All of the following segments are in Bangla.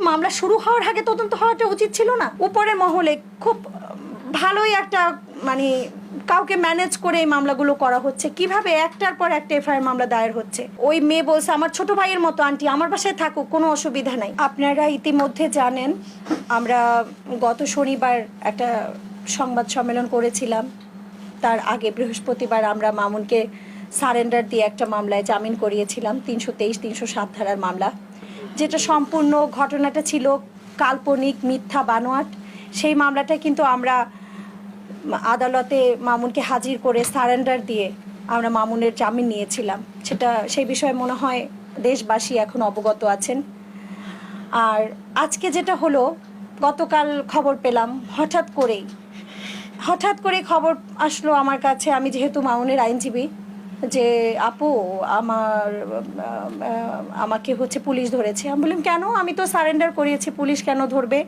মামলা শুরু হওয়ার আগে তদন্ত হওয়াটা উচিত ছিল না? উপরে মহলে খুব ভালোই একটা মানে কাউকে ম্যানেজ করে এই মামলাগুলো করা হচ্ছে, কিভাবে একটার পর একটা এফআইআর মামলা দায়ের হচ্ছে। ওই মেয়ে বলছে আমার ছোট ভাইয়ের মতো, আন্টি আমার বাসায় থাকুক, কোনো অসুবিধা নাই। আপনারা ইতিমধ্যে জানেন আমরা গত শনিবার একটা সংবাদ সম্মেলন করেছিলাম, তার আগে বৃহস্পতিবার আমরা মামুনকে সারেন্ডার দিয়ে একটা মামলায় জামিন করিয়েছিলাম, 323, 307 ধারার মামলা, যেটা সম্পূর্ণ ঘটনাটা ছিল কাল্পনিক, মিথ্যা, বানোয়াট। সেই মামলাটা কিন্তু আমরা আদালতে মামুনকে হাজির করে সারেন্ডার দিয়ে আমরা মামুনের জামিন নিয়েছিলাম। সেই বিষয়ে মনে হয় দেশবাসী এখন অবগত আছেন। আর আজকে যেটা হলো, গতকাল খবর পেলাম হঠাৎ করে খবর আসলো আমার কাছে, আমি যেহেতু মামুনের আইনজীবী, যে আপু আমাকে হচ্ছে পুলিশ ধরেছে। আমি বললাম কেন, আমি তো সারেন্ডার করিয়েছি, পুলিশ কেন ধরবে?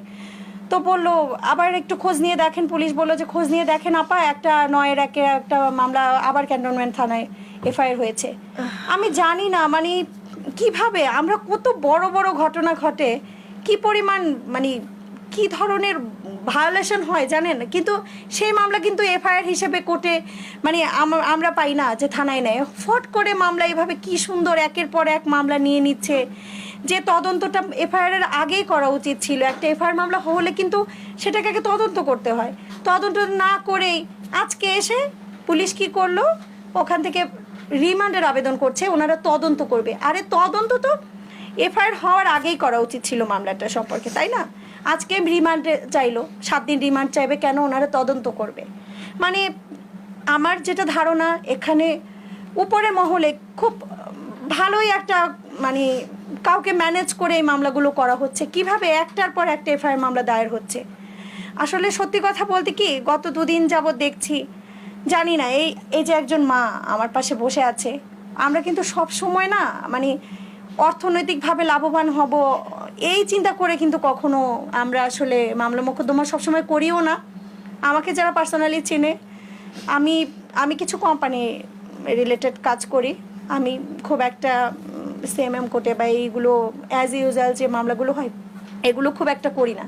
তো বললো আবার একটু খোঁজ নিয়ে দেখেন। পুলিশ বললো যে খোঁজ নিয়ে দেখেন আপা, একটা 9-1 একটা মামলা আবার ক্যান্টনমেন্ট থানায় এফআইআর হয়েছে। আমি জানি না মানে কিভাবে আমরা কত বড় বড় ঘটনা ঘটে কি পরিমাণ মানে কি ধরনের ভায়োলেশন হয় জানেন, কিন্তু সেই মামলা কিন্তু এফআইআর হিসেবে কোর্টে মানে আমরা পাই না যে থানায় নেয়। ফট করে মামলা এভাবে কি সুন্দর একের পর এক মামলা নিয়ে নিচ্ছে, যে তদন্তটা এফআইআর এর আগেই করা উচিত ছিল। একটা এফআইআর মামলা হলে কিন্তু সেটাকে আগে তদন্ত করতে হয়, তদন্ত না করেই আজকে এসে পুলিশ কি করলো, ওখান থেকে রিমান্ডের আবেদন করছে, ওনারা তদন্ত করবে। আরে তদন্ত তো এফআইআর হওয়ার আগেই করা উচিত ছিল মামলাটা সম্পর্কে, তাই না? আজকে রিমান্ডে চাইলো, 7 দিন রিমান্ড চাইবে কেন? ওনারা তদন্ত করবে। মানে আমার যেটা ধারণা, এখানে উপরে মহলে খুব ভালোই একটা মানে কাউকে ম্যানেজ করে এই মামলাগুলো করা হচ্ছে, কিভাবে একটার পর একটা এফআইআর মামলা দায়ের হচ্ছে। আসলে সত্যি কথা বলতে কি, গত 2 দিন যাবৎ দেখছি, জানি না এই যে একজন মা আমার পাশে বসে আছে, আমরা কিন্তু সব সময় না মানে অর্থনৈতিকভাবে লাভবান হব এই চিন্তা করে কিন্তু কখনো আমরা আসলে মামলা মোকদ্দমা সবসময় করিও না। আমাকে যারা পার্সোনালি চেনে, আমি কিছু কোম্পানি রিলেটেড কাজ করি, আমি খুব একটা সিএমএম কোর্টে বা এইগুলো অ্যাজ ইউজুয়াল যে মামলাগুলো হয় এগুলো খুব একটা করি না।